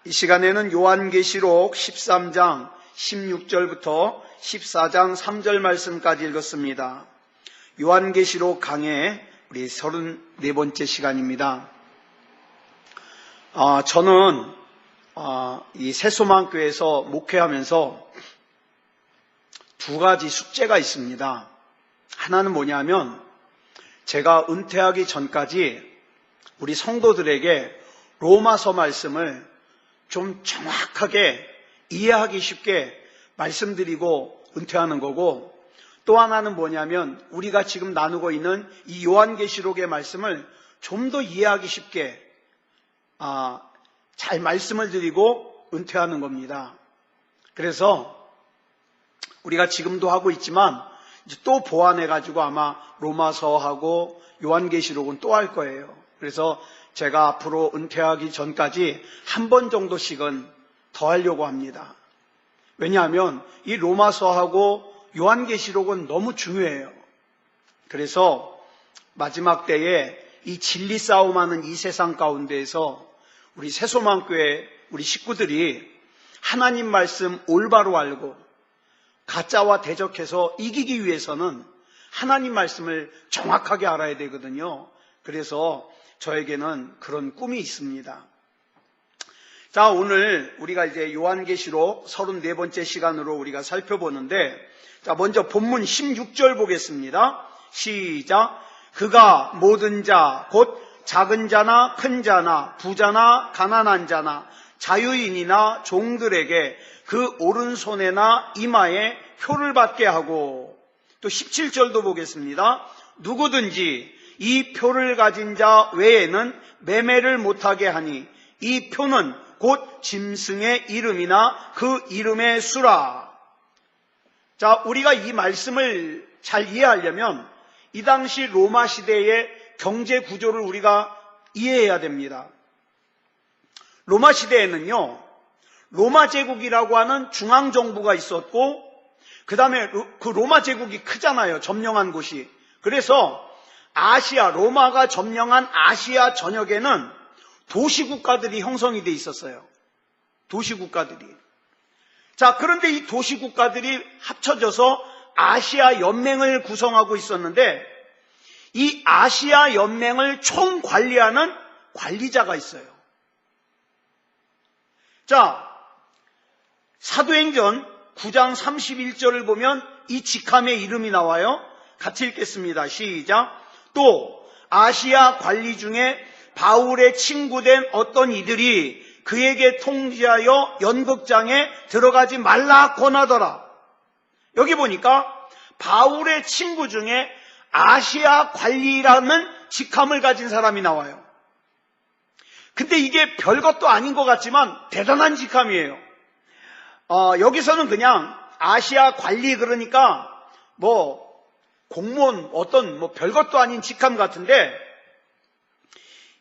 이 시간에는 요한계시록 13장 16절부터 14장 3절 말씀까지 읽었습니다. 요한계시록 강의 우리 34번째 시간입니다. 저는 이 새소망교회에서 목회하면서 두 가지 숙제가 있습니다. 하나는 뭐냐면 제가 은퇴하기 전까지 우리 성도들에게 로마서 말씀을 좀 정확하게 이해하기 쉽게 말씀드리고 은퇴하는 거고, 또 하나는 뭐냐면 우리가 지금 나누고 있는 이 요한계시록의 말씀을 좀 더 이해하기 쉽게 잘 말씀을 드리고 은퇴하는 겁니다. 그래서 우리가 지금도 하고 있지만 이제 또 보완해가지고 아마 로마서하고 요한계시록은 또 할 거예요. 그래서 제가 앞으로 은퇴하기 전까지 한 번 정도씩은 더 하려고 합니다. 왜냐하면 이 로마서하고 요한계시록은 너무 중요해요. 그래서 마지막 때에 이 진리 싸움하는 이 세상 가운데에서 우리 새소망교회 우리 식구들이 하나님 말씀 올바로 알고 가짜와 대적해서 이기기 위해서는 하나님 말씀을 정확하게 알아야 되거든요. 그래서 저에게는 그런 꿈이 있습니다. 자, 오늘 우리가 이제 요한계시록 34번째 시간으로 우리가 살펴보는데, 자, 먼저 본문 16절 보겠습니다. 시작. 그가 모든 자, 곧 작은 자나 큰 자나 부자나 가난한 자나 자유인이나 종들에게 그 오른손에나 이마에 표를 받게 하고, 또 17절도 보겠습니다. 누구든지 이 표를 가진 자 외에는 매매를 못하게 하니 이 표는 곧 짐승의 이름이나 그 이름의 수라. 자, 우리가 이 말씀을 잘 이해하려면 이 당시 로마 시대의 경제 구조를 우리가 이해해야 됩니다. 로마 시대에는요, 로마 제국이라고 하는 중앙정부가 있었고, 그 다음에 그 로마 제국이 크잖아요. 점령한 곳이. 그래서 아시아, 로마가 점령한 아시아 전역에는 도시국가들이 형성이 돼 있었어요. 도시국가들이. 자, 그런데 이 도시국가들이 합쳐져서 아시아 연맹을 구성하고 있었는데, 이 아시아 연맹을 총관리하는 관리자가 있어요. 자, 사도행전 9장 31절을 보면 이 직함의 이름이 나와요. 같이 읽겠습니다. 시작. 또 아시아 관리 중에 바울의 친구된 어떤 이들이 그에게 통지하여 연극장에 들어가지 말라 권하더라. 여기 보니까 바울의 친구 중에 아시아 관리라는 직함을 가진 사람이 나와요. 근데 이게 별것도 아닌 것 같지만 대단한 직함이에요. 여기서는 그냥 아시아 관리, 그러니까 공무원 어떤 별것도 아닌 직함 같은데,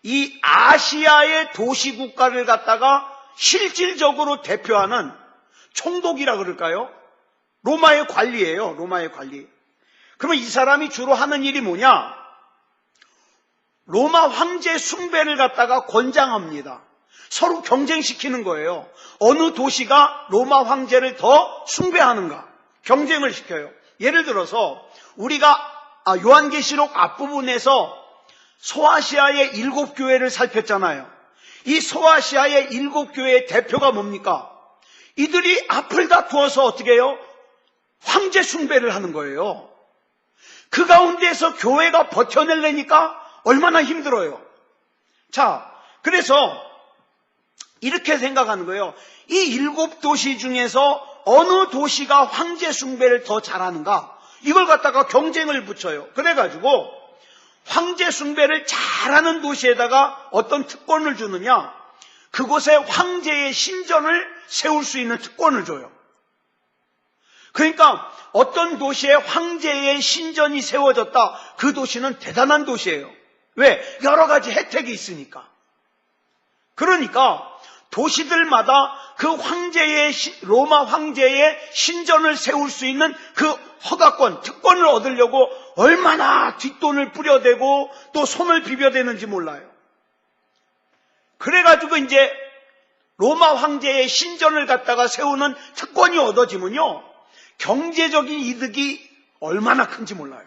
이 아시아의 도시국가를 갖다가 실질적으로 대표하는 총독이라 그럴까요? 로마의 관리예요. 로마의 관리. 그러면 이 사람이 주로 하는 일이 뭐냐? 로마 황제 숭배를 갖다가 권장합니다. 서로 경쟁시키는 거예요. 어느 도시가 로마 황제를 더 숭배하는가? 경쟁을 시켜요. 예를 들어서 우리가 요한계시록 앞부분에서 소아시아의 7교회를 살폈잖아요. 이 소아시아의 7교회의 대표가 뭡니까? 이들이 앞을 다투어서 어떻게 해요? 황제 숭배를 하는 거예요. 그 가운데에서 교회가 버텨내려니까 얼마나 힘들어요. 자, 그래서 이렇게 생각하는 거예요. 이 7도시 중에서 어느 도시가 황제 숭배를 더 잘하는가? 이걸 갖다가 경쟁을 붙여요. 그래가지고 황제 숭배를 잘하는 도시에다가 어떤 특권을 주느냐? 그곳에 황제의 신전을 세울 수 있는 특권을 줘요. 그러니까 어떤 도시에 황제의 신전이 세워졌다, 그 도시는 대단한 도시예요. 왜? 여러 가지 혜택이 있으니까. 그러니까 도시들마다 그 로마 황제의 신전을 세울 수 있는 그 허가권, 특권을 얻으려고 얼마나 뒷돈을 뿌려대고 또 손을 비벼대는지 몰라요. 그래가지고 이제 로마 황제의 신전을 갖다가 세우는 특권이 얻어지면요, 경제적인 이득이 얼마나 큰지 몰라요.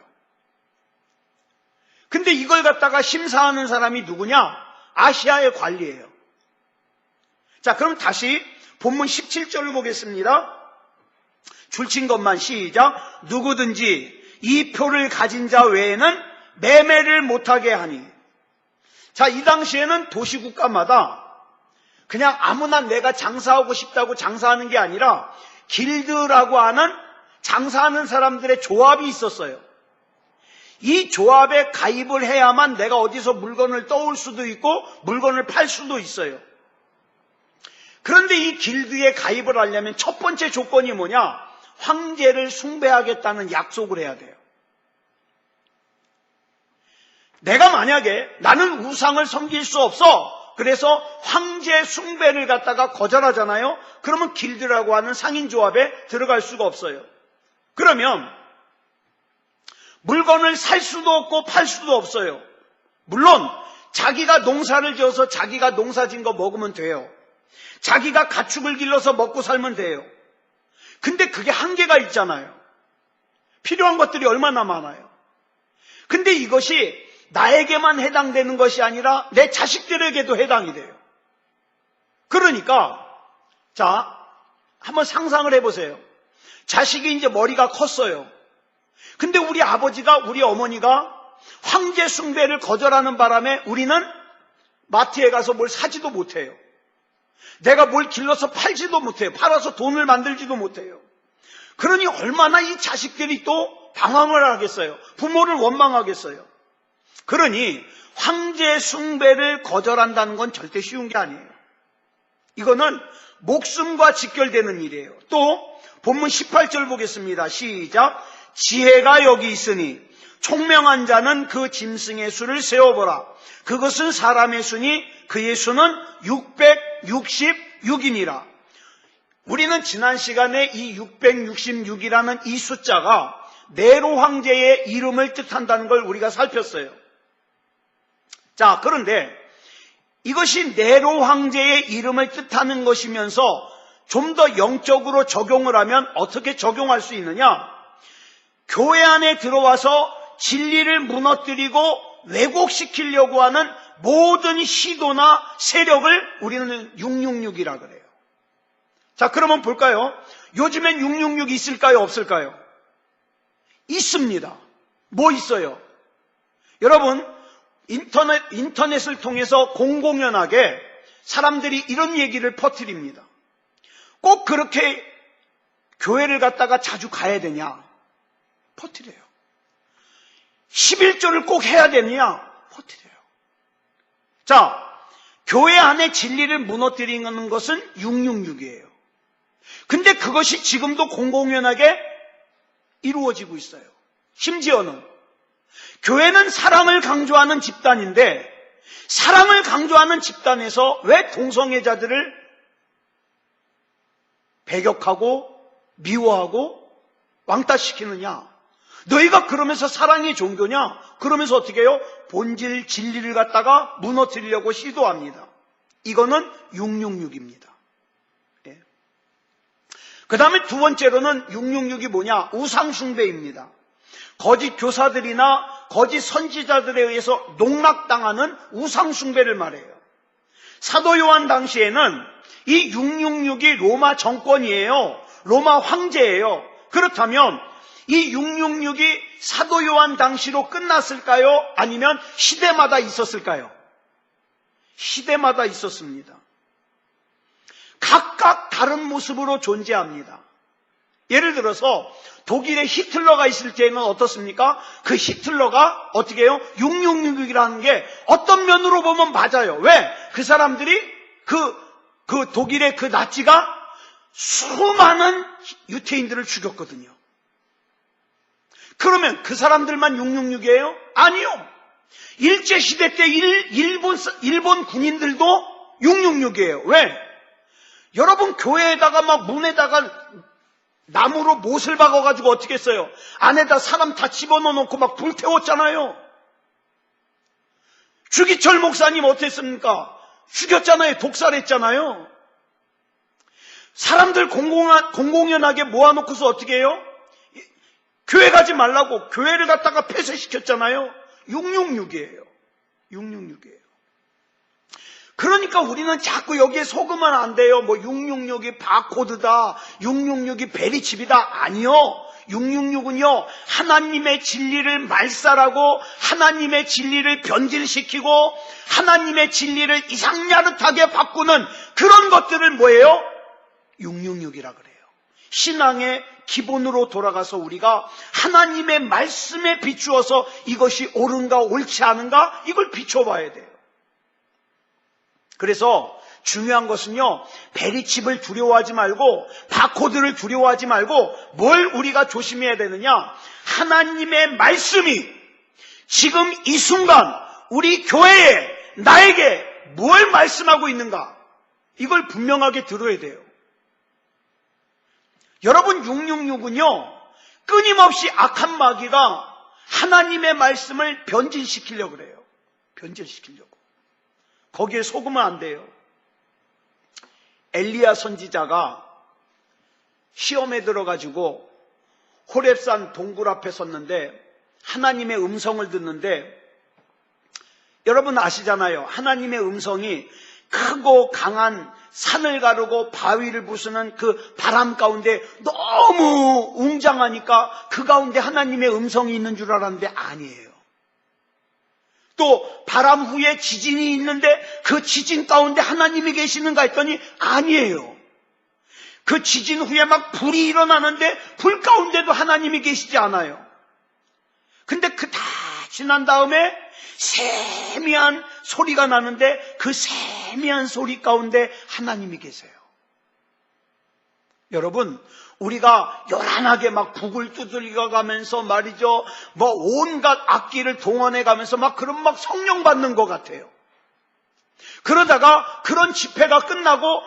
근데 이걸 갖다가 심사하는 사람이 누구냐? 아시아의 관리예요. 자, 그럼 다시 본문 17절을 보겠습니다. 줄친 것만 시작. 누구든지 이 표를 가진 자 외에는 매매를 못하게 하니. 자, 이 당시에는 도시국가마다 그냥 아무나 내가 장사하고 싶다고 장사하는 게 아니라 길드라고 하는 장사하는 사람들의 조합이 있었어요. 이 조합에 가입을 해야만 내가 어디서 물건을 떠올 수도 있고 물건을 팔 수도 있어요. 그런데 이 길드에 가입을 하려면 첫 번째 조건이 뭐냐? 황제를 숭배하겠다는 약속을 해야 돼요. 내가 만약에 나는 우상을 섬길 수 없어, 그래서 황제 숭배를 갖다가 거절하잖아요. 그러면 길드라고 하는 상인조합에 들어갈 수가 없어요. 그러면 물건을 살 수도 없고 팔 수도 없어요. 물론 자기가 농사를 지어서 자기가 농사진 거 먹으면 돼요. 자기가 가축을 길러서 먹고 살면 돼요. 근데 그게 한계가 있잖아요. 필요한 것들이 얼마나 많아요. 근데 이것이 나에게만 해당되는 것이 아니라 내 자식들에게도 해당이 돼요. 그러니까 자, 한번 상상을 해보세요. 자식이 이제 머리가 컸어요. 근데 우리 아버지가, 우리 어머니가 황제 숭배를 거절하는 바람에 우리는 마트에 가서 뭘 사지도 못해요. 내가 뭘 길러서 팔지도 못해요. 팔아서 돈을 만들지도 못해요. 그러니 얼마나 이 자식들이 또 방황을 하겠어요. 부모를 원망하겠어요. 그러니 황제 숭배를 거절한다는 건 절대 쉬운 게 아니에요. 이거는 목숨과 직결되는 일이에요. 또 본문 18절 보겠습니다. 시작. 지혜가 여기 있으니 총명한 자는 그 짐승의 수를 세어보라. 그것은 사람의 수니 그의 수는 666이니라. 우리는 지난 시간에 이 666이라는 이 숫자가 네로 황제의 이름을 뜻한다는 걸 우리가 살폈어요. 자, 그런데 이것이 네로 황제의 이름을 뜻하는 것이면서 좀 더 영적으로 적용을 하면 어떻게 적용할 수 있느냐? 교회 안에 들어와서 진리를 무너뜨리고 왜곡시키려고 하는 모든 시도나 세력을 우리는 666이라 그래요. 자, 그러면 볼까요? 요즘엔 666 있을까요? 없을까요? 있습니다. 뭐 있어요? 여러분, 인터넷을 통해서 공공연하게 사람들이 이런 얘기를 퍼뜨립니다. 꼭 그렇게 교회를 갔다가 자주 가야 되냐? 퍼뜨려요. 11조를 꼭 해야 되느냐? 퍼뜨려요. 자, 교회 안에 진리를 무너뜨리는 것은 666이에요. 근데 그것이 지금도 공공연하게 이루어지고 있어요. 심지어는 교회는 사랑을 강조하는 집단인데 사랑을 강조하는 집단에서 왜 동성애자들을 배격하고 미워하고 왕따시키느냐? 너희가 그러면서 사랑의 종교냐? 그러면서 어떻게 해요? 본질 진리를 갖다가 무너뜨리려고 시도합니다. 이거는 666입니다. 예. 그 다음에 두 번째로는 666이 뭐냐? 우상숭배입니다. 거짓 교사들이나 거짓 선지자들에 의해서 농락당하는 우상숭배를 말해요. 사도 요한 당시에는 이 666이 로마 정권이에요. 로마 황제예요. 그렇다면 이 666이 사도 요한 당시로 끝났을까요? 아니면 시대마다 있었을까요? 시대마다 있었습니다. 각각 다른 모습으로 존재합니다. 예를 들어서 독일에 히틀러가 있을 때는 어떻습니까? 그 히틀러가 어떻게 해요? 666이라는 게 어떤 면으로 보면 맞아요. 왜? 그 사람들이 그 독일의 그 나치가 수많은 유태인들을 죽였거든요. 그러면 그 사람들만 666이에요? 아니요. 일제시대 때 일본 군인들도 666이에요. 왜? 여러분 교회에다가 막 문에다가 나무로 못을 박아가지고 어떻게 했어요? 안에다 사람 다 집어넣어놓고 막 불태웠잖아요. 주기철 목사님 어땠습니까? 죽였잖아요. 독살했잖아요. 사람들 공공연하게 모아놓고서 어떻게 해요? 교회 가지 말라고 교회를 갖다가 폐쇄시켰잖아요. 666이에요. 666이에요. 그러니까 우리는 자꾸 여기에 속으면 안 돼요. 뭐 666이 바코드다, 666이 베리칩이다. 아니요. 666은요, 하나님의 진리를 말살하고 하나님의 진리를 변질시키고 하나님의 진리를 이상야릇하게 바꾸는 그런 것들을 뭐예요? 666이라 그래요. 신앙의 기본으로 돌아가서 우리가 하나님의 말씀에 비추어서 이것이 옳은가 옳지 않은가 이걸 비춰봐야 돼요. 그래서 중요한 것은요, 베리칩을 두려워하지 말고 바코드를 두려워하지 말고 뭘 우리가 조심해야 되느냐, 하나님의 말씀이 지금 이 순간 우리 교회에 나에게 뭘 말씀하고 있는가, 이걸 분명하게 들어야 돼요. 여러분, 666은요 끊임없이 악한 마귀가 하나님의 말씀을 변질시키려고 그래요. 변질시키려고. 거기에 속으면 안 돼요. 엘리야 선지자가 시험에 들어가지고 호렙산 동굴 앞에 섰는데 하나님의 음성을 듣는데, 여러분 아시잖아요. 하나님의 음성이 크고 강한 산을 가르고 바위를 부수는 그 바람 가운데 너무 웅장하니까 그 가운데 하나님의 음성이 있는 줄 알았는데 아니에요. 또 바람 후에 지진이 있는데 그 지진 가운데 하나님이 계시는가 했더니 아니에요. 그 지진 후에 막 불이 일어나는데 불 가운데도 하나님이 계시지 않아요. 근데 그 다 지난 다음에 세미한 소리가 나는데 그 세미한 소리 가운데 하나님이 계세요. 여러분, 우리가 요란하게 막 북을 두들겨 가면서 말이죠, 뭐 온갖 악기를 동원해 가면서 막 그런 막 성령 받는 것 같아요. 그러다가 그런 집회가 끝나고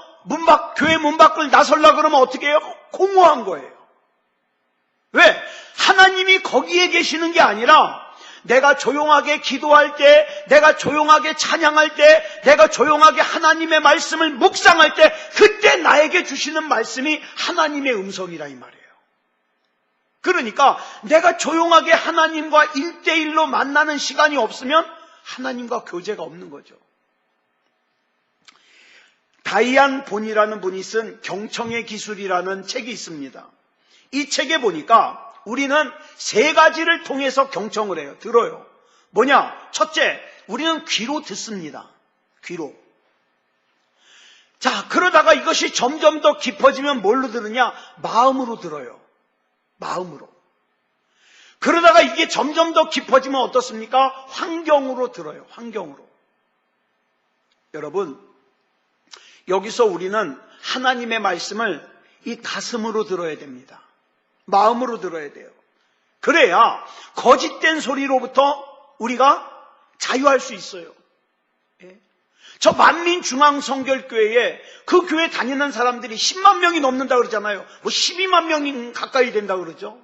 교회 문 밖을 나설라 그러면 어떻게 해요? 공허한 거예요. 왜? 하나님이 거기에 계시는 게 아니라 내가 조용하게 기도할 때, 내가 조용하게 찬양할 때, 내가 조용하게 하나님의 말씀을 묵상할 때, 그때 나에게 주시는 말씀이 하나님의 음성이라 이 말이에요. 그러니까 내가 조용하게 하나님과 1대1로 만나는 시간이 없으면 하나님과 교제가 없는 거죠. 다이안 본이라는 분이 쓴 경청의 기술이라는 책이 있습니다. 이 책에 보니까 우리는 3가지를 통해서 경청을 해요. 들어요. 뭐냐? 첫째, 우리는 귀로 듣습니다. 귀로. 자, 그러다가 이것이 점점 더 깊어지면 뭘로 들으냐? 마음으로 들어요. 마음으로. 그러다가 이게 점점 더 깊어지면 어떻습니까? 환경으로 들어요. 환경으로. 여러분, 여기서 우리는 하나님의 말씀을 이 가슴으로 들어야 됩니다. 마음으로 들어야 돼요. 그래야 거짓된 소리로부터 우리가 자유할 수 있어요. 저 만민중앙성결교회에 그 교회 다니는 사람들이 10만 명이 넘는다 그러잖아요. 뭐 12만 명이 가까이 된다 그러죠.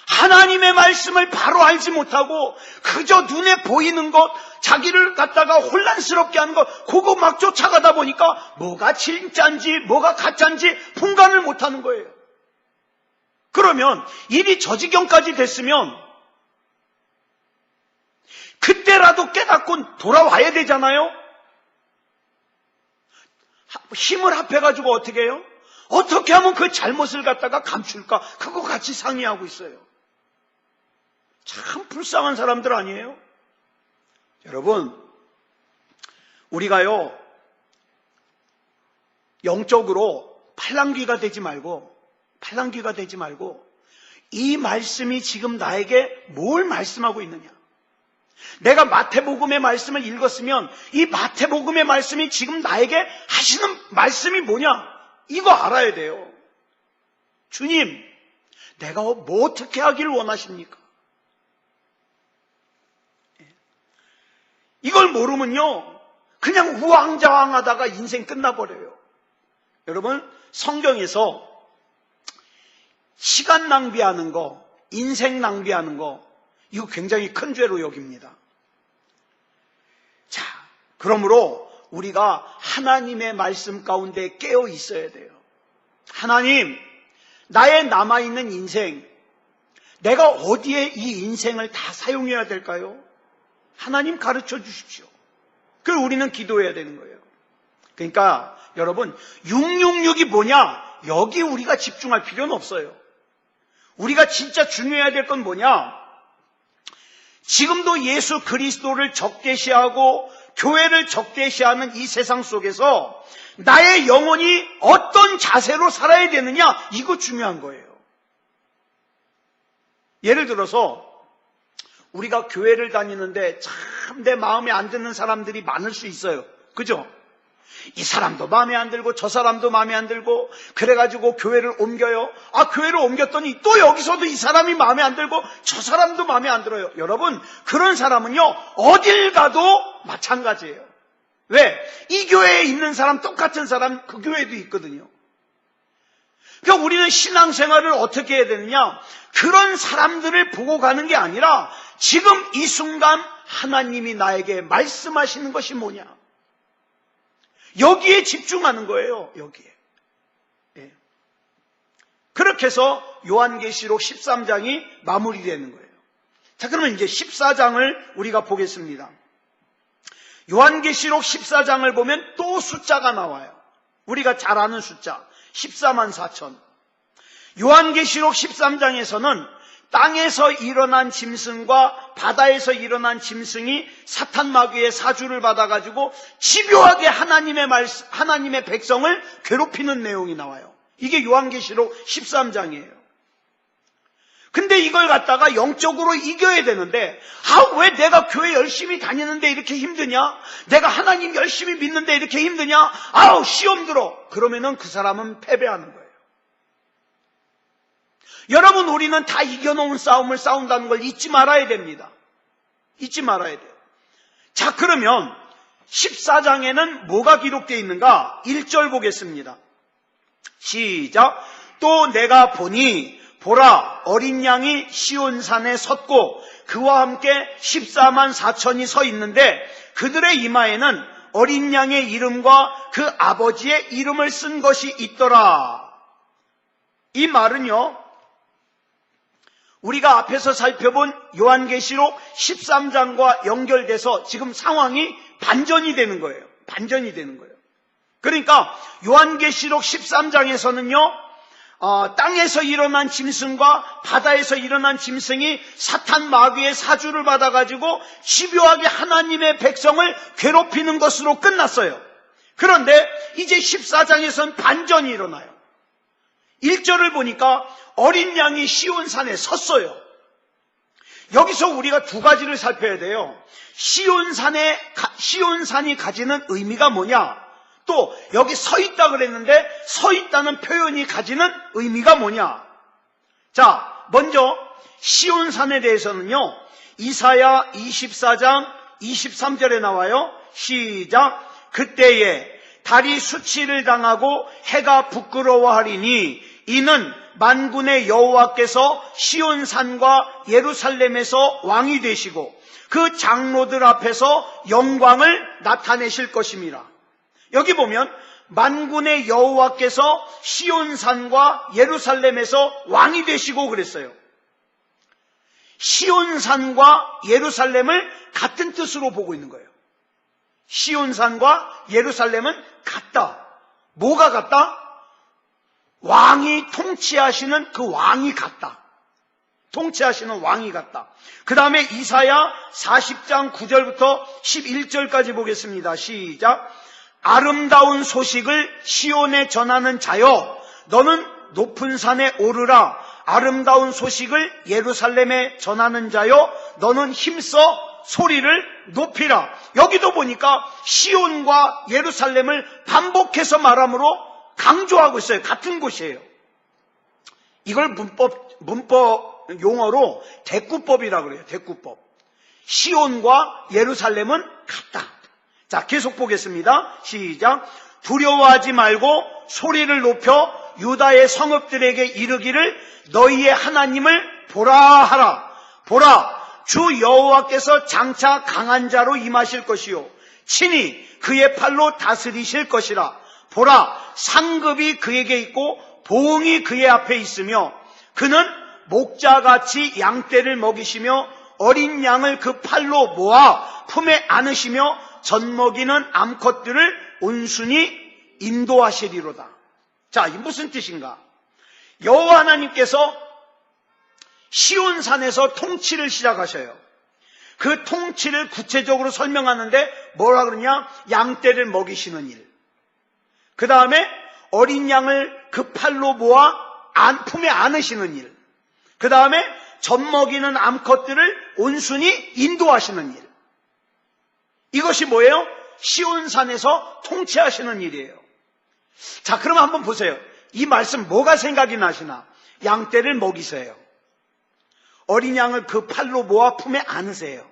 하나님의 말씀을 바로 알지 못하고 그저 눈에 보이는 것, 자기를 갖다가 혼란스럽게 하는 것, 그거 막 쫓아가다 보니까 뭐가 진짜인지 뭐가 가짜인지 분간을 못하는 거예요. 그러면 일이 저 지경까지 됐으면 그때라도 깨닫고 돌아와야 되잖아요. 힘을 합해가지고 어떻게 해요? 어떻게 하면 그 잘못을 갖다가 감출까? 그거 같이 상의하고 있어요. 참 불쌍한 사람들 아니에요? 여러분, 우리가요 영적으로 팔랑귀가 되지 말고 이 말씀이 지금 나에게 뭘 말씀하고 있느냐, 내가 마태복음의 말씀을 읽었으면 이 마태복음의 말씀이 지금 나에게 하시는 말씀이 뭐냐, 이거 알아야 돼요. 주님, 내가 뭐 어떻게 하길 원하십니까? 이걸 모르면요 그냥 우왕좌왕하다가 인생 끝나버려요. 여러분, 성경에서 시간 낭비하는 거, 인생 낭비하는 거, 이거 굉장히 큰 죄로 여깁니다. 자, 그러므로 우리가 하나님의 말씀 가운데 깨어 있어야 돼요. 하나님, 나의 남아있는 인생, 내가 어디에 이 인생을 다 사용해야 될까요? 하나님 가르쳐 주십시오. 그걸 우리는 기도해야 되는 거예요. 그러니까 여러분, 666이 뭐냐? 여기 우리가 집중할 필요는 없어요. 우리가 진짜 중요해야 될 건 뭐냐? 지금도 예수 그리스도를 적대시하고 교회를 적대시하는 이 세상 속에서 나의 영혼이 어떤 자세로 살아야 되느냐, 이거 중요한 거예요. 예를 들어서 우리가 교회를 다니는데 참 내 마음에 안 드는 사람들이 많을 수 있어요. 그죠? 이 사람도 마음에 안 들고 저 사람도 마음에 안 들고 그래가지고 교회를 옮겨요. 교회를 옮겼더니 또 여기서도 이 사람이 마음에 안 들고 저 사람도 마음에 안 들어요. 여러분, 그런 사람은요 어딜 가도 마찬가지예요. 왜? 이 교회에 있는 사람, 똑같은 사람 그 교회도 있거든요. 그러니까 우리는 신앙생활을 어떻게 해야 되느냐? 그런 사람들을 보고 가는 게 아니라 지금 이 순간 하나님이 나에게 말씀하시는 것이 뭐냐? 여기에 집중하는 거예요. 여기에. 예. 그렇게 해서 요한계시록 13장이 마무리되는 거예요. 자, 그러면 이제 14장을 우리가 보겠습니다. 요한계시록 14장을 보면 또 숫자가 나와요. 우리가 잘 아는 숫자 14만 4천. 요한계시록 13장에서는 땅에서 일어난 짐승과 바다에서 일어난 짐승이 사탄 마귀의 사주를 받아가지고 집요하게 하나님의 백성을 괴롭히는 내용이 나와요. 이게 요한계시록 13장이에요. 근데 이걸 갖다가 영적으로 이겨야 되는데, 왜 내가 교회 열심히 다니는데 이렇게 힘드냐? 내가 하나님 열심히 믿는데 이렇게 힘드냐? 시험 들어. 그러면은 그 사람은 패배하는 거예요. 여러분, 우리는 다 이겨놓은 싸움을 싸운다는 걸 잊지 말아야 됩니다. 잊지 말아야 돼요. 자, 그러면 14장에는 뭐가 기록되어 있는가? 1절 보겠습니다. 시작. 또 내가 보니 보라, 어린 양이 시온산에 섰고 그와 함께 14만 4천이 서 있는데 그들의 이마에는 어린 양의 이름과 그 아버지의 이름을 쓴 것이 있더라. 이 말은요, 우리가 앞에서 살펴본 요한계시록 13장과 연결돼서 지금 상황이 반전이 되는 거예요. 반전이 되는 거예요. 그러니까 요한계시록 13장에서는요, 땅에서 일어난 짐승과 바다에서 일어난 짐승이 사탄 마귀의 사주를 받아가지고 집요하게 하나님의 백성을 괴롭히는 것으로 끝났어요. 그런데 이제 14장에서는 반전이 일어나요. 1절을 보니까 어린 양이 시온산에 섰어요. 여기서 우리가 두 가지를 살펴야 돼요. 시온산이 가지는 의미가 뭐냐? 또 여기 서 있다 그랬는데 서 있다는 표현이 가지는 의미가 뭐냐? 자, 먼저 시온산에 대해서는요, 이사야 24장 23절에 나와요. 시작. 그때에 달이 수치를 당하고 해가 부끄러워하리니 이는 만군의 여호와께서 시온산과 예루살렘에서 왕이 되시고 그 장로들 앞에서 영광을 나타내실 것임이라. 여기 보면 만군의 여호와께서 시온산과 예루살렘에서 왕이 되시고 그랬어요. 시온산과 예루살렘을 같은 뜻으로 보고 있는 거예요. 시온산과 예루살렘은 같다. 뭐가 같다? 왕이 통치하시는 그 왕이 같다. 통치하시는 왕이 같다. 그 다음에 이사야 40장 9절부터 11절까지 보겠습니다. 시작. 아름다운 소식을 시온에 전하는 자여, 너는 높은 산에 오르라. 아름다운 소식을 예루살렘에 전하는 자여, 너는 힘써 소리를 높이라. 여기도 보니까 시온과 예루살렘을 반복해서 말함으로 강조하고 있어요. 같은 곳이에요. 이걸 문법 용어로 대꾸법이라고 그래요. 대꾸법. 시온과 예루살렘은 같다. 자, 계속 보겠습니다. 시작. 두려워하지 말고 소리를 높여 유다의 성읍들에게 이르기를 너희의 하나님을 보라 하라. 보라, 주 여호와께서 장차 강한 자로 임하실 것이요 친히 그의 팔로 다스리실 것이라. 보라, 상급이 그에게 있고 보응이 그의 앞에 있으며 그는 목자같이 양떼를 먹이시며 어린 양을 그 팔로 모아 품에 안으시며 젖먹이는 암컷들을 온순히 인도하시리로다. 자, 이 무슨 뜻인가? 여호와 하나님께서 시온산에서 통치를 시작하셔요. 그 통치를 구체적으로 설명하는데 뭐라 그러냐? 양떼를 먹이시는 일. 그 다음에 어린 양을 그 팔로 모아 품에 안으시는 일. 그 다음에 젖먹이는 암컷들을 온순히 인도하시는 일. 이것이 뭐예요? 시온산에서 통치하시는 일이에요. 자, 그러면 한번 보세요. 이 말씀 뭐가 생각이 나시나? 양떼를 먹이세요. 어린 양을 그 팔로 모아 품에 안으세요.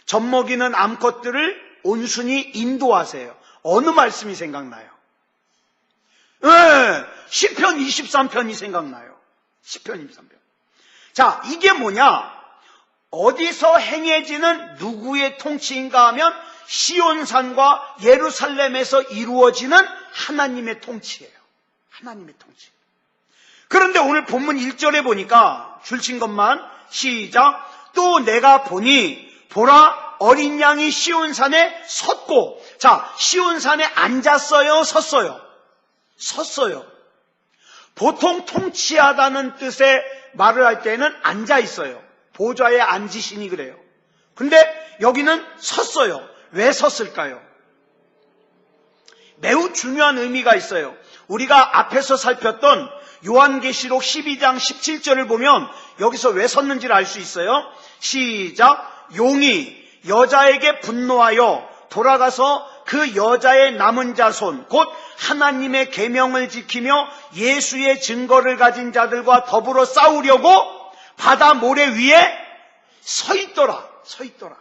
젖먹이는 암컷들을 온순히 인도하세요. 어느 말씀이 생각나요? 시편 23편이 생각나요. 시편 23편. 자, 이게 뭐냐? 어디서 행해지는 누구의 통치인가 하면 시온산과 예루살렘에서 이루어지는 하나님의 통치예요. 하나님의 통치. 그런데 오늘 본문 1절에 보니까 줄친 것만 시작. 또 내가 보니 보라 어린 양이 시온산에 섰고. 자, 시온산에 앉았어요, 섰어요? 섰어요. 보통 통치하다는 뜻의 말을 할 때는 앉아 있어요. 보좌에 앉으시니 그래요. 근데 여기는 섰어요. 왜 섰을까요? 매우 중요한 의미가 있어요. 우리가 앞에서 살폈던 요한계시록 12장 17절을 보면 여기서 왜 섰는지를 알 수 있어요. 시작. 용이 여자에게 분노하여 돌아가서 그 여자의 남은 자손 곧 하나님의 계명을 지키며 예수의 증거를 가진 자들과 더불어 싸우려고 바다 모래 위에 서 있더라. 서 있더라.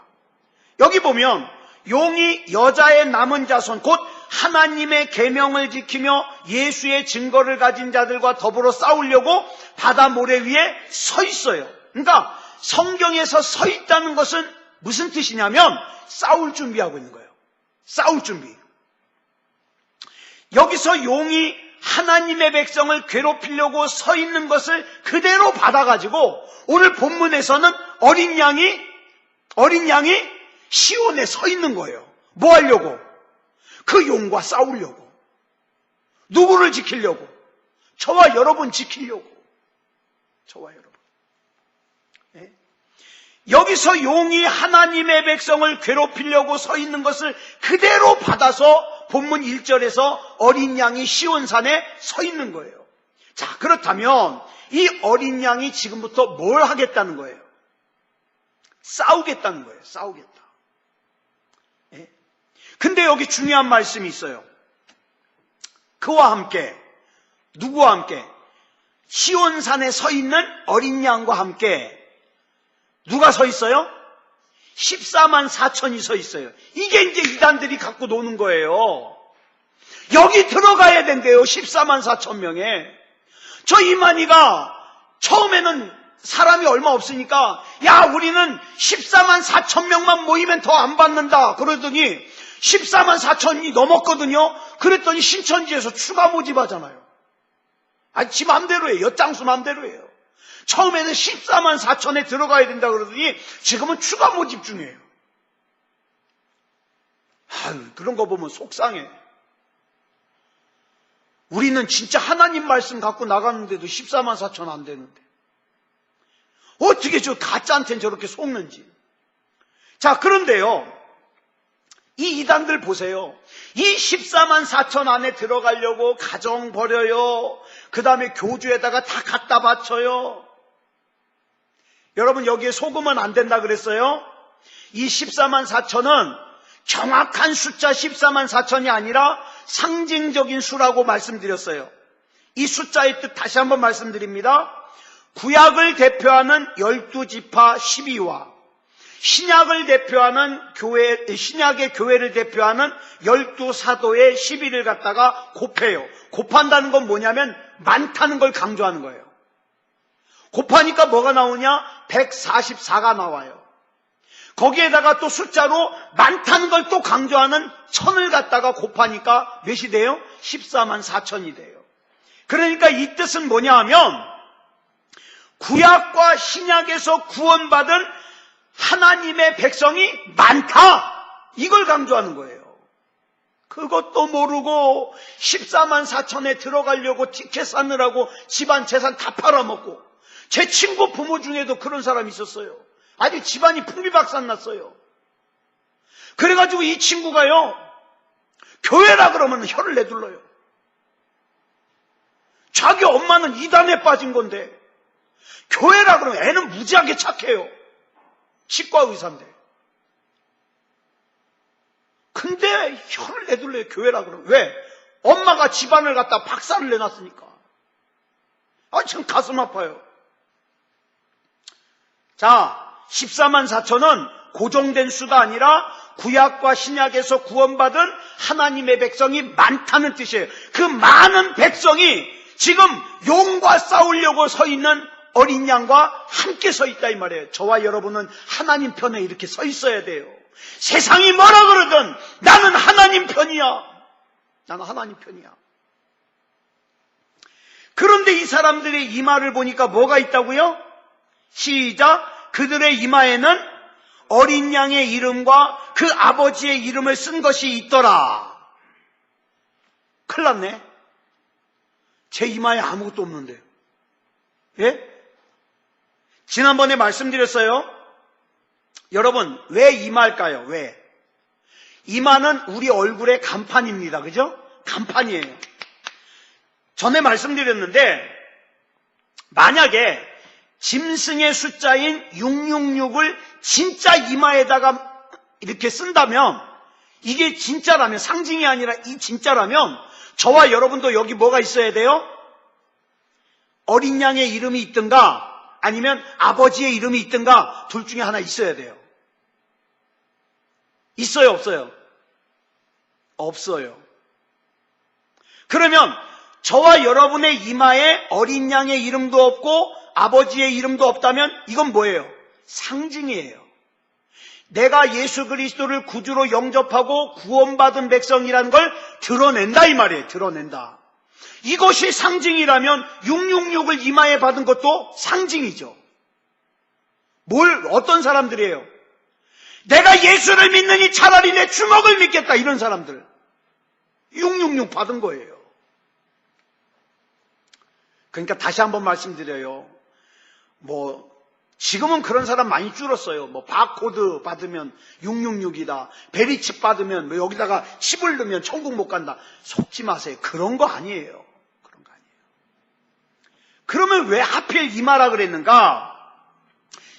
여기 보면 용이 여자의 남은 자손 곧 하나님의 계명을 지키며 예수의 증거를 가진 자들과 더불어 싸우려고 바다 모래 위에 서 있어요. 그러니까 성경에서 서 있다는 것은 무슨 뜻이냐면 싸울 준비하고 있는 거예요. 싸울 준비. 여기서 용이 하나님의 백성을 괴롭히려고 서 있는 것을 그대로 받아가지고 오늘 본문에서는 어린 양이 시온에 서 있는 거예요. 뭐 하려고? 그 용과 싸우려고. 누구를 지키려고? 저와 여러분 지키려고. 저와 여러분. 네? 여기서 용이 하나님의 백성을 괴롭히려고 서 있는 것을 그대로 받아서 본문 1절에서 어린 양이 시온산에 서 있는 거예요. 자, 그렇다면 이 어린 양이 지금부터 뭘 하겠다는 거예요? 싸우겠다는 거예요. 싸우겠다. 예? 근데 여기 중요한 말씀이 있어요. 그와 함께, 누구와 함께? 시온산에 서 있는 어린 양과 함께 누가 서 있어요? 14만 4천이 서 있어요. 이게 이제 이단들이 갖고 노는 거예요. 여기 들어가야 된대요. 14만 4천 명에. 저 이만희가 처음에는 사람이 얼마 없으니까 야, 우리는 14만 4천 명만 모이면 더 안 받는다 그러더니 14만 4천이 넘었거든요. 그랬더니 신천지에서 추가 모집하잖아요. 아니, 지 맘대로 해요. 엿장수 맘대로 해요. 처음에는 14만 4천에 들어가야 된다 그러더니 지금은 추가 모집 중이에요. 아유, 그런 거 보면 속상해. 우리는 진짜 하나님 말씀 갖고 나갔는데도 14만 4천 안 되는데 어떻게 저 가짜한테는 저렇게 속는지. 자, 그런데요, 이 이단들 보세요. 이 14만 4천 안에 들어가려고 가정 버려요. 그 다음에 교주에다가 다 갖다 바쳐요. 여러분, 여기에 속으면 안 된다 그랬어요? 이 14만 4천은 정확한 숫자 14만 4천이 아니라 상징적인 수라고 말씀드렸어요. 이 숫자의 뜻 다시 한번 말씀드립니다. 구약을 대표하는 12지파 12와 신약을 대표하는 신약의 교회를 대표하는 12사도의 12를 갖다가 곱해요. 곱한다는 건 뭐냐면 많다는 걸 강조하는 거예요. 곱하니까 뭐가 나오냐? 144가 나와요. 거기에다가 또 숫자로 많다는 걸 또 강조하는 1000을 갖다가 곱하니까 몇이 돼요? 14만 4천이 돼요. 그러니까 이 뜻은 뭐냐 하면 구약과 신약에서 구원받은 하나님의 백성이 많다, 이걸 강조하는 거예요. 그것도 모르고 14만 4천에 들어가려고 티켓 사느라고 집안 재산 다 팔아먹고, 제 친구 부모 중에도 그런 사람이 있었어요. 아주 집안이 풍비박산 났어요. 그래가지고 이 친구가요, 교회라 그러면 혀를 내둘러요. 자기 엄마는 이단에 빠진 건데 교회라 그러면 애는 무지하게 착해요. 치과 의사인데. 근데 혀를 내둘러요, 교회라 그러면. 왜? 엄마가 집안을 갖다 박살을 내놨으니까. 참 가슴 아파요. 자, 14만 4천은 고정된 수가 아니라 구약과 신약에서 구원받은 하나님의 백성이 많다는 뜻이에요. 그 많은 백성이 지금 용과 싸우려고 서 있는 어린 양과 함께 서 있다 이 말이에요. 저와 여러분은 하나님 편에 이렇게 서 있어야 돼요. 세상이 뭐라 그러든 나는 하나님 편이야. 나는 하나님 편이야. 그런데 이 사람들의 이마를 보니까 뭐가 있다고요? 시작. 그들의 이마에는 어린 양의 이름과 그 아버지의 이름을 쓴 것이 있더라. 큰일 났네. 제 이마에 아무것도 없는데요. 예? 지난번에 말씀드렸어요. 여러분, 왜 이마일까요? 왜? 이마는 우리 얼굴의 간판입니다. 그죠? 간판이에요. 전에 말씀드렸는데, 만약에 짐승의 숫자인 666을 진짜 이마에다가 이렇게 쓴다면, 이게 진짜라면, 상징이 아니라 이 진짜라면, 저와 여러분도 여기 뭐가 있어야 돼요? 어린 양의 이름이 있든가 아니면 아버지의 이름이 있든가 둘 중에 하나 있어야 돼요. 있어요, 없어요? 없어요. 그러면 저와 여러분의 이마에 어린 양의 이름도 없고 아버지의 이름도 없다면 이건 뭐예요? 상징이에요. 내가 예수 그리스도를 구주로 영접하고 구원받은 백성이라는 걸 드러낸다 이 말이에요. 드러낸다. 이것이 상징이라면 666을 이마에 받은 것도 상징이죠. 어떤 사람들이에요? 내가 예수를 믿느니 차라리 내 주먹을 믿겠다, 이런 사람들. 666 받은 거예요. 그러니까 다시 한번 말씀드려요. 지금은 그런 사람 많이 줄었어요. 바코드 받으면 666이다. 베리칩 받으면 여기다가 칩을 넣으면 천국 못 간다. 속지 마세요. 그런 거 아니에요. 그런 거 아니에요. 그러면 왜 하필 이마라 그랬는가?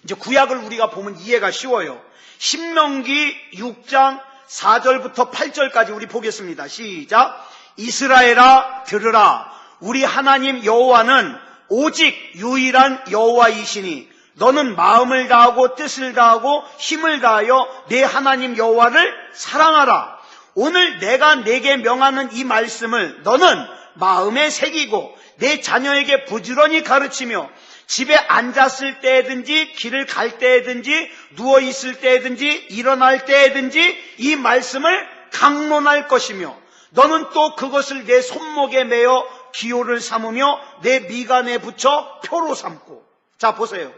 이제 구약을 우리가 보면 이해가 쉬워요. 신명기 6장 4절부터 8절까지 우리 보겠습니다. 시작. 이스라엘아 들으라. 우리 하나님 여호와는 오직 유일한 여호와이시니 너는 마음을 다하고 뜻을 다하고 힘을 다하여 내 하나님 여호와를 사랑하라. 오늘 내가 내게 명하는 이 말씀을 너는 마음에 새기고 내 자녀에게 부지런히 가르치며 집에 앉았을 때든지 길을 갈 때든지 누워있을 때든지 일어날 때든지 이 말씀을 강론할 것이며 너는 또 그것을 내 손목에 매어 기호를 삼으며 내 미간에 붙여 표로 삼고. 자, 보세요.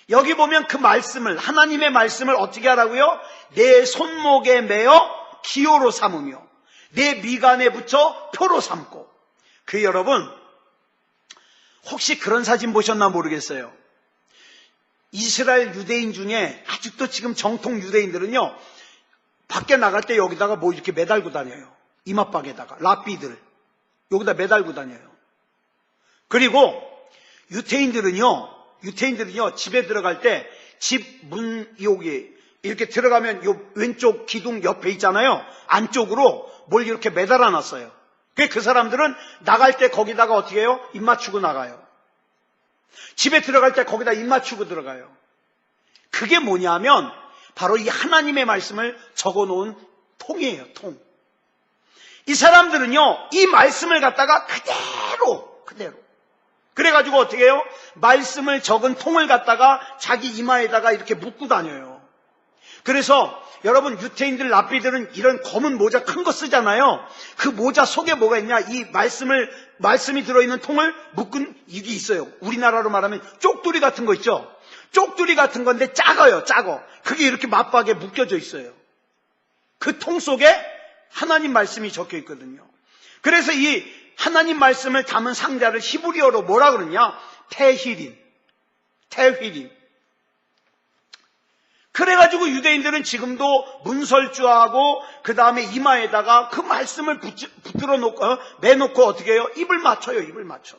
여기 보면 그 말씀을, 하나님의 말씀을 어떻게 하라고요? 내 손목에 매어 기호로 삼으며 내 미간에 붙여 표로 삼고. 여러분, 혹시 그런 사진 보셨나 모르겠어요. 이스라엘 유대인 중에 아직도 지금 정통 유대인들은요, 밖에 나갈 때 여기다가 이렇게 매달고 다녀요. 이마박에다가 라피들 여기다 매달고 다녀요. 그리고 유태인들은요 집에 들어갈 때 집 문 여기 이렇게 들어가면 요 왼쪽 기둥 옆에 있잖아요. 안쪽으로 뭘 이렇게 매달아 놨어요. 그 사람들은 나갈 때 거기다가 어떻게 해요? 입 맞추고 나가요. 집에 들어갈 때 거기다 입 맞추고 들어가요. 그게 뭐냐면 바로 이 하나님의 말씀을 적어놓은 통이에요. 통. 이 사람들은요 이 말씀을 갖다가 그대로 그래가지고 어떻게 해요? 말씀을 적은 통을 갖다가 자기 이마에다가 이렇게 묶고 다녀요. 그래서 여러분 유태인들 랍비들은 이런 검은 모자 큰 거 쓰잖아요. 그 모자 속에 뭐가 있냐? 이 말씀이 들어있는 통을 묶은 이게 있어요. 우리나라로 말하면 쪽두리 같은 거 있죠? 쪽두리 같은 건데 작아요. 작아. 그게 이렇게 맞박에 묶여져 있어요. 그 통 속에 하나님 말씀이 적혀 있거든요. 그래서 이 하나님 말씀을 담은 상자를 히브리어로 뭐라 그러냐? 테히림. 그래가지고 유대인들은 지금도 문설주하고 그 다음에 이마에다가 그 말씀을 붙들어 놓고 매놓고 어떻게 해요? 입을 맞춰요. 입을 맞춰.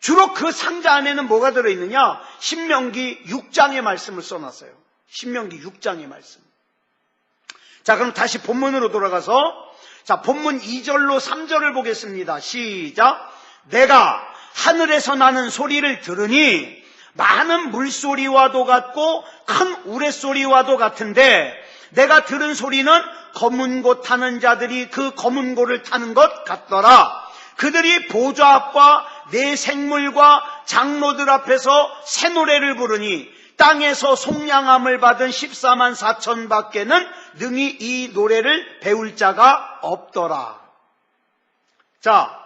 주로 그 상자 안에는 뭐가 들어있느냐? 신명기 6장의 말씀을 써놨어요. 신명기 6장의 말씀. 자, 그럼 다시 본문으로 돌아가서 자, 본문 2절로 3절을 보겠습니다. 시작. 내가 하늘에서 나는 소리를 들으니 많은 물소리와도 같고 큰 우레소리와도 같은데 내가 들은 소리는 검은 고 타는 자들이 그 검은 고를 타는 것 같더라. 그들이 보좌 앞과 네 생물과 장로들 앞에서 새 노래를 부르니 땅에서 속량함을 받은 14만 4천 밖에는 능히 이 노래를 배울 자가 없더라. 자,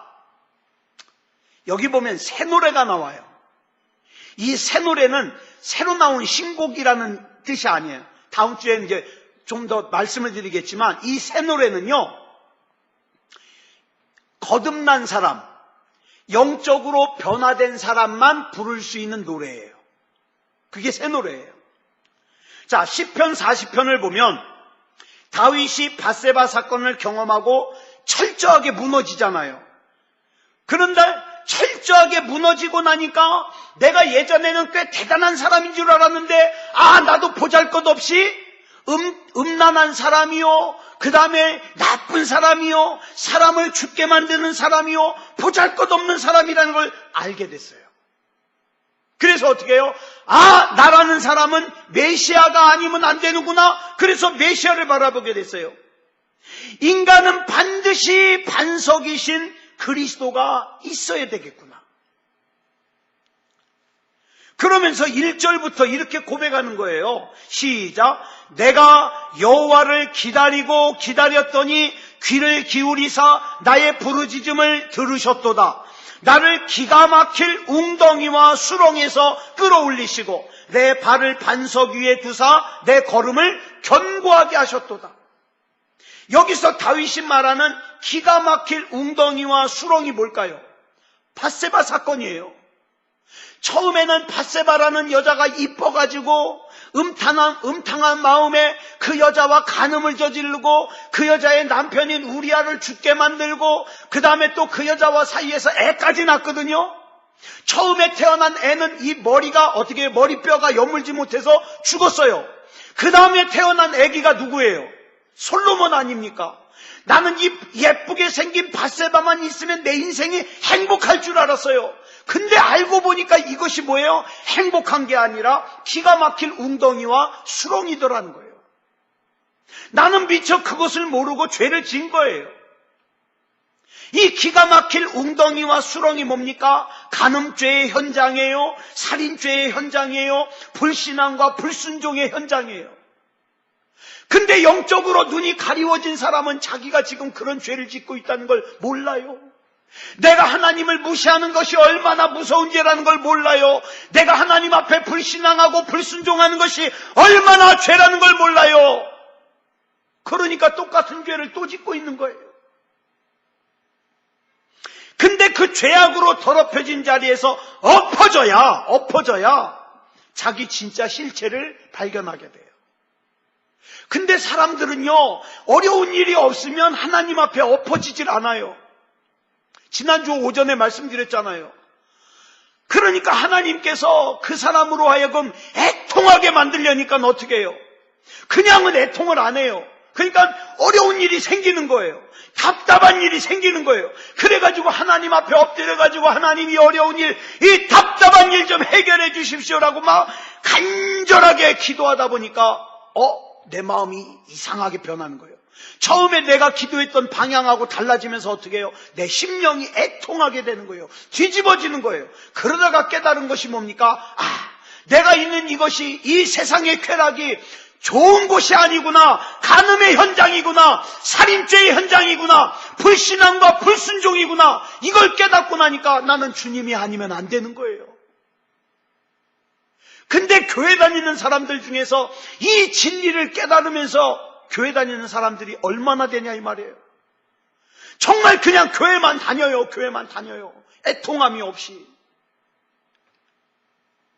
여기 보면 새 노래가 나와요. 이 새 노래는 새로 나온 신곡이라는 뜻이 아니에요. 다음 주에 이제 좀 더 말씀을 드리겠지만 이 새 노래는요, 거듭난 사람, 영적으로 변화된 사람만 부를 수 있는 노래예요. 그게 새 노래예요. 자, 시편 40편을 보면 다윗이 밧세바 사건을 경험하고 철저하게 무너지잖아요. 그런데 철저하게 무너지고 나니까 내가 예전에는 꽤 대단한 사람인 줄 알았는데 나도 보잘것없이 음란한 사람이요, 그 다음에 나쁜 사람이요, 사람을 죽게 만드는 사람이요, 보잘것없는 사람이라는 걸 알게 됐어요. 그래서 어떻게 해요? 나라는 사람은 메시아가 아니면 안 되는구나. 그래서 메시아를 바라보게 됐어요. 인간은 반드시 반석이신 그리스도가 있어야 되겠구나. 그러면서 1절부터 이렇게 고백하는 거예요. 시작. 내가 여호와를 기다리고 기다렸더니 귀를 기울이사 나의 부르짖음을 들으셨도다. 나를 기가 막힐 웅덩이와 수렁에서 끌어올리시고 내 발을 반석 위에 두사 내 걸음을 견고하게 하셨도다. 여기서 다윗이 말하는 기가 막힐 웅덩이와 수렁이 뭘까요? 밧세바 사건이에요. 처음에는 밧세바라는 여자가 이뻐가지고 음탕한 마음에 그 여자와 간음을 저지르고 그 여자의 남편인 우리아를 죽게 만들고 그 다음에 또 그 여자와 사이에서 애까지 낳거든요. 처음에 태어난 애는 이 머리뼈가 여물지 못해서 죽었어요. 그 다음에 태어난 애기가 누구예요? 솔로몬 아닙니까? 나는 이 예쁘게 생긴 밧세바만 있으면 내 인생이 행복할 줄 알았어요. 근데 알고 보니까 이것이 뭐예요? 행복한 게 아니라 기가 막힐 웅덩이와 수렁이더라는 거예요. 나는 미처 그것을 모르고 죄를 지은 거예요. 이 기가 막힐 웅덩이와 수렁이 뭡니까? 간음죄의 현장이에요. 살인죄의 현장이에요. 불신앙과 불순종의 현장이에요. 근데 영적으로 눈이 가리워진 사람은 자기가 지금 그런 죄를 짓고 있다는 걸 몰라요. 내가 하나님을 무시하는 것이 얼마나 무서운지라는 걸 몰라요. 내가 하나님 앞에 불신앙하고 불순종하는 것이 얼마나 죄라는 걸 몰라요. 그러니까 똑같은 죄를 또 짓고 있는 거예요. 근데 그 죄악으로 더럽혀진 자리에서 엎어져야 자기 진짜 실체를 발견하게 돼요. 근데 사람들은요, 어려운 일이 없으면 하나님 앞에 엎어지질 않아요. 지난주 오전에 말씀드렸잖아요. 그러니까 하나님께서 그 사람으로 하여금 애통하게 만들려니까 어떻게 해요? 그냥은 애통을 안 해요. 그러니까 어려운 일이 생기는 거예요. 답답한 일이 생기는 거예요. 그래가지고 하나님 앞에 엎드려가지고 하나님이 어려운 일, 이 답답한 일 좀 해결해 주십시오라고 막 간절하게 기도하다 보니까 내 마음이 이상하게 변하는 거예요. 처음에 내가 기도했던 방향하고 달라지면서 어떻게 해요? 내 심령이 애통하게 되는 거예요. 뒤집어지는 거예요. 그러다가 깨달은 것이 뭡니까? 내가 있는 이것이, 이 세상의 쾌락이 좋은 곳이 아니구나, 간음의 현장이구나, 살인죄의 현장이구나, 불신앙과 불순종이구나, 이걸 깨닫고 나니까 나는 주님이 아니면 안 되는 거예요. 근데 교회 다니는 사람들 중에서 이 진리를 깨달으면서 교회 다니는 사람들이 얼마나 되냐 이 말이에요. 정말 그냥 교회만 다녀요. 교회만 다녀요. 애통함이 없이.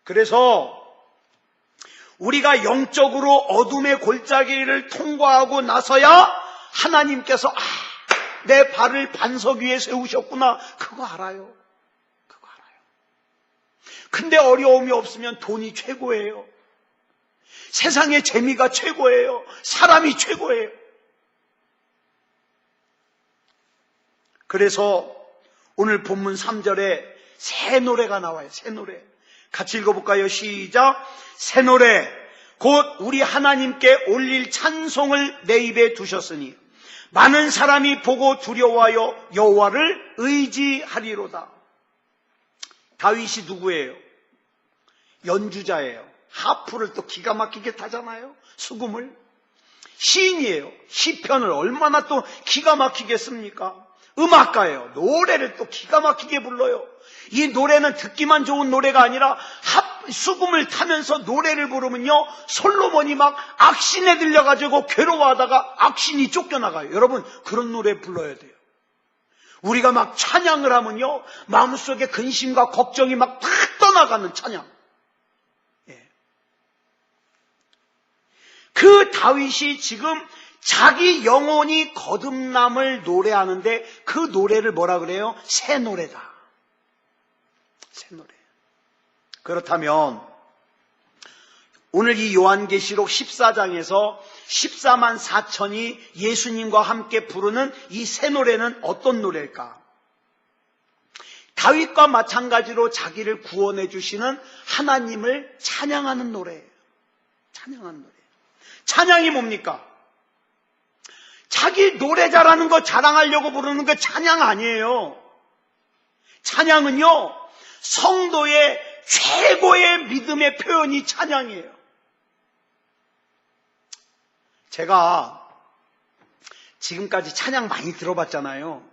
그래서 우리가 영적으로 어둠의 골짜기를 통과하고 나서야 하나님께서 내 발을 반석 위에 세우셨구나, 그거 알아요. 그거 알아요. 근데 어려움이 없으면 돈이 최고예요. 세상의 재미가 최고예요. 사람이 최고예요. 그래서 오늘 본문 3절에 새 노래가 나와요. 새 노래. 같이 읽어볼까요? 시작. 새 노래 곧 우리 하나님께 올릴 찬송을 내 입에 두셨으니 많은 사람이 보고 두려워하여 여호와를 의지하리로다. 다윗이 누구예요? 연주자예요. 하프를 또 기가 막히게 타잖아요. 수금을. 시인이에요. 시편을 얼마나 또 기가 막히게 씁니까? 음악가예요. 노래를 또 기가 막히게 불러요. 이 노래는 듣기만 좋은 노래가 아니라 수금을 타면서 노래를 부르면요, 솔로몬이 막 악신에 들려가지고 괴로워하다가 악신이 쫓겨나가요. 여러분, 그런 노래 불러야 돼요. 우리가 막 찬양을 하면요, 마음속에 근심과 걱정이 막 탁 떠나가는 찬양. 그 다윗이 지금 자기 영혼이 거듭남을 노래하는데 그 노래를 뭐라 그래요? 새 노래다. 새 노래. 그렇다면 오늘 이 요한계시록 14장에서 14만 4천이 예수님과 함께 부르는 이 새 노래는 어떤 노래일까? 다윗과 마찬가지로 자기를 구원해 주시는 하나님을 찬양하는 노래예요. 찬양하는 노래. 찬양이 뭡니까? 자기 노래 잘하는 거 자랑하려고 부르는 거 찬양 아니에요. 찬양은요, 성도의 최고의 믿음의 표현이 찬양이에요. 제가 지금까지 찬양 많이 들어봤잖아요.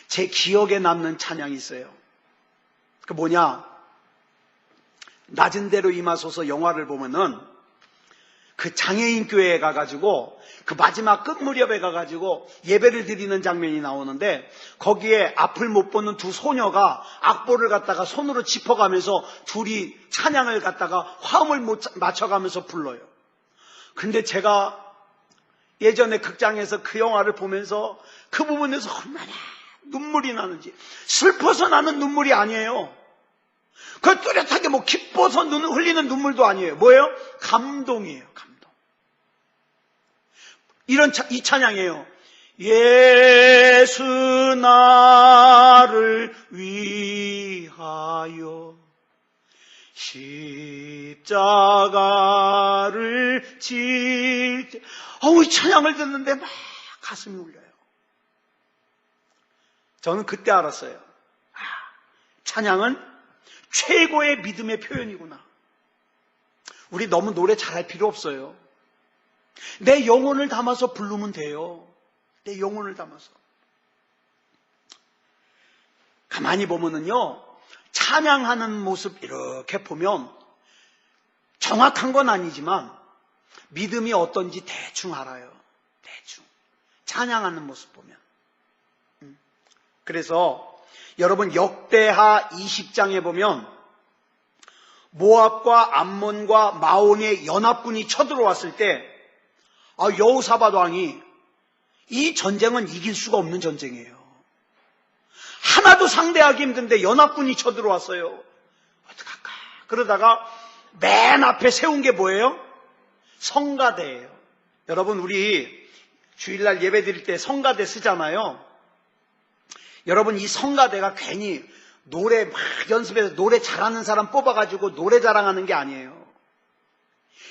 제 기억에 남는 찬양이 있어요. 그 뭐냐? 낮은 대로 임하소서 영화를 보면은 그 장애인 교회에 가가지고 그 마지막 끝 무렵에 가가지고 예배를 드리는 장면이 나오는데 거기에 앞을 못 보는 두 소녀가 악보를 갖다가 손으로 짚어가면서 둘이 찬양을 갖다가 화음을 맞춰가면서 불러요. 근데 제가 예전에 극장에서 그 영화를 보면서 그 부분에서 얼마나 눈물이 나는지, 슬퍼서 나는 눈물이 아니에요. 그 뚜렷하게 뭐 기뻐서 흘리는 눈물도 아니에요. 뭐예요? 감동이에요. 감동. 이 찬양이에요. 예수 나를 위하여 십자가를 질 때, 이 찬양을 듣는데 막 가슴이 울려요. 저는 그때 알았어요. 찬양은 최고의 믿음의 표현이구나. 우리 너무 노래 잘할 필요 없어요. 내 영혼을 담아서 부르면 돼요. 내 영혼을 담아서. 가만히 보면은요, 찬양하는 모습 이렇게 보면 정확한 건 아니지만 믿음이 어떤지 대충 알아요. 대충. 찬양하는 모습 보면. 그래서 여러분 역대하 20장에 보면 모압과 암몬과 마온의 연합군이 쳐들어왔을 때 여호사밧 왕이 이 전쟁은 이길 수가 없는 전쟁이에요. 하나도 상대하기 힘든데 연합군이 쳐들어왔어요. 어떡할까? 그러다가 맨 앞에 세운 게 뭐예요? 성가대예요. 여러분 우리 주일날 예배 드릴 때 성가대 쓰잖아요. 여러분 이 성가대가 괜히 노래 막 연습해서 노래 잘하는 사람 뽑아가지고 노래 자랑하는 게 아니에요.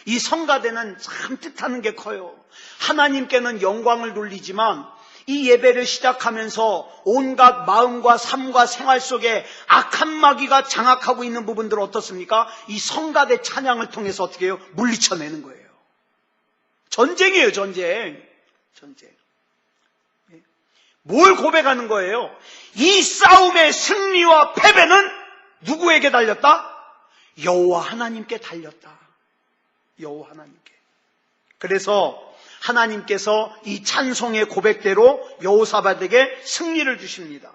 이 성가대는 참 뜻하는 게 커요. 하나님께는 영광을 돌리지만 이 예배를 시작하면서 온갖 마음과 삶과 생활 속에 악한 마귀가 장악하고 있는 부분들은 어떻습니까? 이 성가대 찬양을 통해서 어떻게 해요? 물리쳐내는 거예요. 전쟁이에요, 전쟁. 뭘 고백하는 거예요? 이 싸움의 승리와 패배는 누구에게 달렸다? 여호와 하나님께 달렸다. 여호와 하나님께. 그래서 하나님께서 이 찬송의 고백대로 여호사밧에게 승리를 주십니다.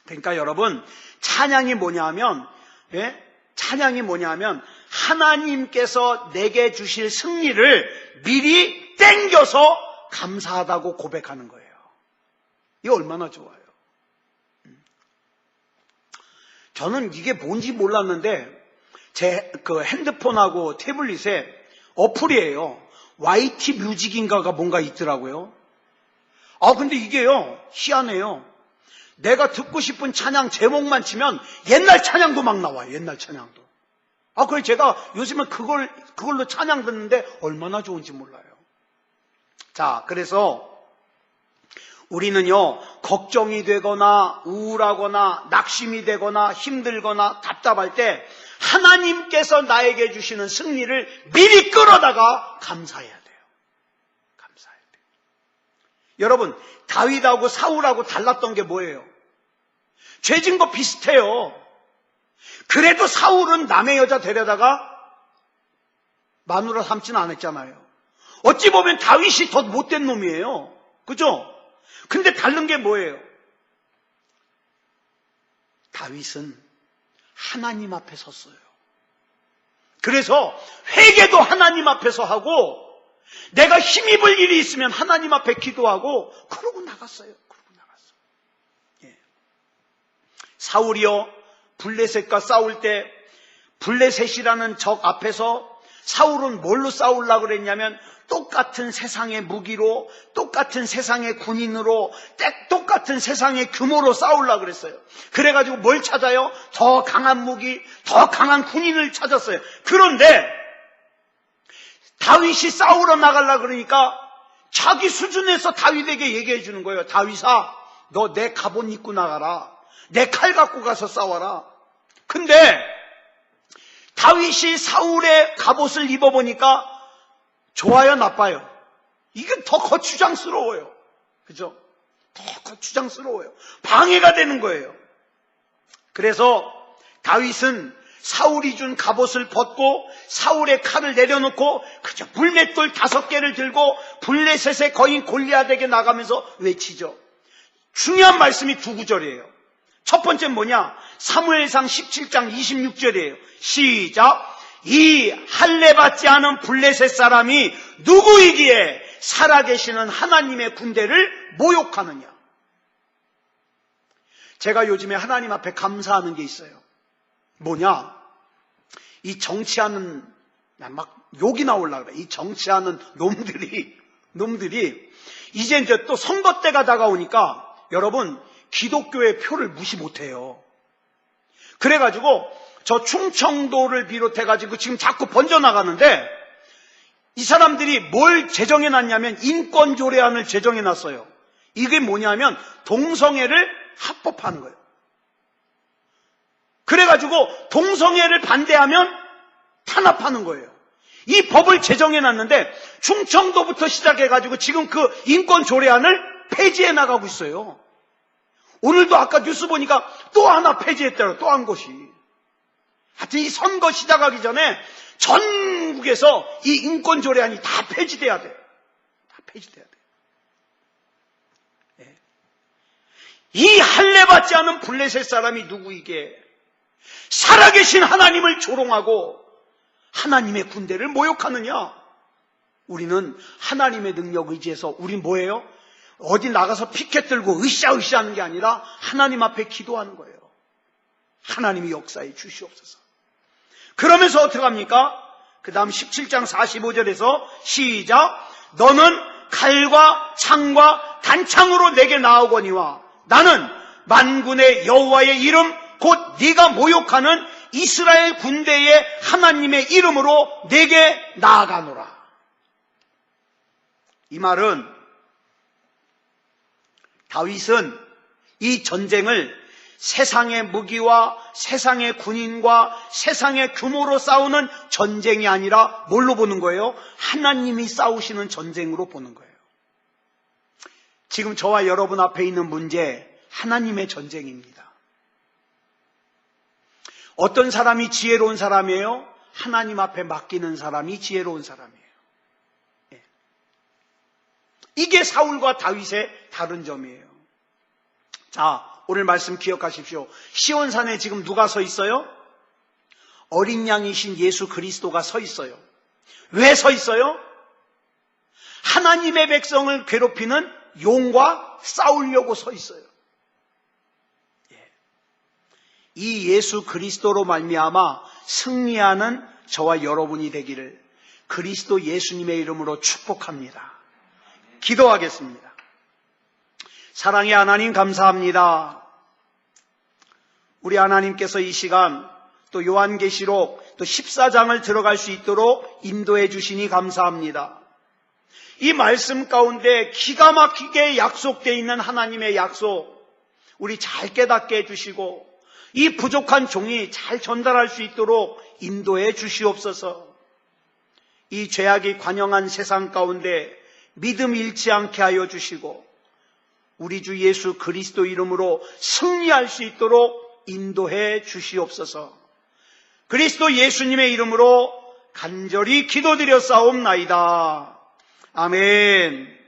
그러니까 여러분, 찬양이 뭐냐면 하나님께서 내게 주실 승리를 미리 땡겨서 감사하다고 고백하는 거예요. 이거 얼마나 좋아요. 저는 이게 뭔지 몰랐는데 제 그 핸드폰하고 태블릿에 어플이에요. YT 뮤직인가가 뭔가 있더라고요. 근데 이게요, 희한해요. 내가 듣고 싶은 찬양 제목만 치면 옛날 찬양도 막 나와요. 옛날 찬양도. 그래서 제가 요즘에 그걸로 찬양 듣는데 얼마나 좋은지 몰라요. 자, 그래서 우리는요, 걱정이 되거나 우울하거나 낙심이 되거나 힘들거나 답답할 때 하나님께서 나에게 주시는 승리를 미리 끌어다가 감사해야 돼요. 감사해야 돼요. 여러분, 다윗하고 사울하고 달랐던 게 뭐예요? 죄진 거 비슷해요. 그래도 사울은 남의 여자 데려다가 마누라 삼지는 않았잖아요. 어찌 보면 다윗이 더 못된 놈이에요. 그죠? 근데 다른 게 뭐예요? 다윗은 하나님 앞에 섰어요. 그래서 회개도 하나님 앞에서 하고 내가 힘입을 일이 있으면 하나님 앞에 기도하고 그러고 나갔어요. 예. 사울이요, 블레셋과 싸울 때 블레셋이라는 적 앞에서 사울은 뭘로 싸우려고 그랬냐면 똑같은 세상의 무기로, 똑같은 세상의 군인으로, 똑같은 세상의 규모로 싸우려고 그랬어요. 그래가지고 뭘 찾아요? 더 강한 무기, 더 강한 군인을 찾았어요. 그런데 다윗이 싸우러 나가려고 그러니까 자기 수준에서 다윗에게 얘기해 주는 거예요. 다윗아, 너 내 갑옷 입고 나가라. 내 칼 갖고 가서 싸워라. 근데 다윗이 사울의 갑옷을 입어보니까 좋아요, 나빠요? 이게 더 거추장스러워요. 그죠? 더 거추장스러워요. 방해가 되는 거예요. 그래서 다윗은 사울이 준 갑옷을 벗고 사울의 칼을 내려놓고 그저 불맷돌 5개를 들고 블레셋의 거인 골리앗에게 나가면서 외치죠. 중요한 말씀이 2구절이에요. 첫 번째는 뭐냐? 사무엘상 17장 26절이에요. 시작! 이 할례받지 않은 블레셋 사람이 누구이기에 살아계시는 하나님의 군대를 모욕하느냐? 제가 요즘에 하나님 앞에 감사하는 게 있어요. 뭐냐? 이 정치하는, 막 욕이 나오려고 그래. 이 정치하는 놈들이 이제 또 선거 때가 다가오니까 여러분, 기독교의 표를 무시 못해요. 그래가지고 저 충청도를 비롯해가지고 지금 자꾸 번져나가는데 이 사람들이 뭘 제정해놨냐면 인권조례안을 제정해놨어요. 이게 뭐냐면 동성애를 합법화하는 거예요. 그래가지고 동성애를 반대하면 탄압하는 거예요. 이 법을 제정해놨는데 충청도부터 시작해가지고 지금 그 인권조례안을 폐지해 나가고 있어요. 오늘도 아까 뉴스 보니까 또 하나 폐지했더라고요. 또 한 곳이. 하여튼 이 선거 시작하기 전에 전국에서 이 인권조례안이 다 폐지돼야 돼요. 다 폐지돼야 돼요. 네. 이 할례받지 않은 블레셋 사람이 누구이게 살아계신 하나님을 조롱하고 하나님의 군대를 모욕하느냐? 우리는 하나님의 능력 의지해서 우린 뭐예요? 어디 나가서 피켓 들고 으쌰으쌰 하는 게 아니라 하나님 앞에 기도하는 거예요. 하나님이 역사해 주시옵소서. 그러면서 어떻게 합니까? 그 다음 17장 45절에서 시작! 너는 칼과 창과 단창으로 내게 나오거니와 나는 만군의 여호와의 이름 곧 네가 모욕하는 이스라엘 군대의 하나님의 이름으로 내게 나아가노라. 이 말은 다윗은 이 전쟁을 세상의 무기와 세상의 군인과 세상의 규모로 싸우는 전쟁이 아니라 뭘로 보는 거예요? 하나님이 싸우시는 전쟁으로 보는 거예요. 지금 저와 여러분 앞에 있는 문제, 하나님의 전쟁입니다. 어떤 사람이 지혜로운 사람이에요? 하나님 앞에 맡기는 사람이 지혜로운 사람이에요. 이게 사울과 다윗의 다른 점이에요. 자, 오늘 말씀 기억하십시오. 시온산에 지금 누가 서 있어요? 어린 양이신 예수 그리스도가 서 있어요. 왜 서 있어요? 하나님의 백성을 괴롭히는 용과 싸우려고 서 있어요. 이 예수 그리스도로 말미암아 승리하는 저와 여러분이 되기를 그리스도 예수님의 이름으로 축복합니다. 기도하겠습니다. 사랑의 하나님 감사합니다. 우리 하나님께서 이 시간 또 요한계시록 또 14장을 들어갈 수 있도록 인도해 주시니 감사합니다. 이 말씀 가운데 기가 막히게 약속되어 있는 하나님의 약속 우리 잘 깨닫게 해주시고 이 부족한 종이 잘 전달할 수 있도록 인도해 주시옵소서. 이 죄악이 관영한 세상 가운데 믿음 잃지 않게 하여 주시고 우리 주 예수 그리스도 이름으로 승리할 수 있도록 인도해 주시옵소서. 그리스도 예수님의 이름으로 간절히 기도드려 싸움나이다. 아멘.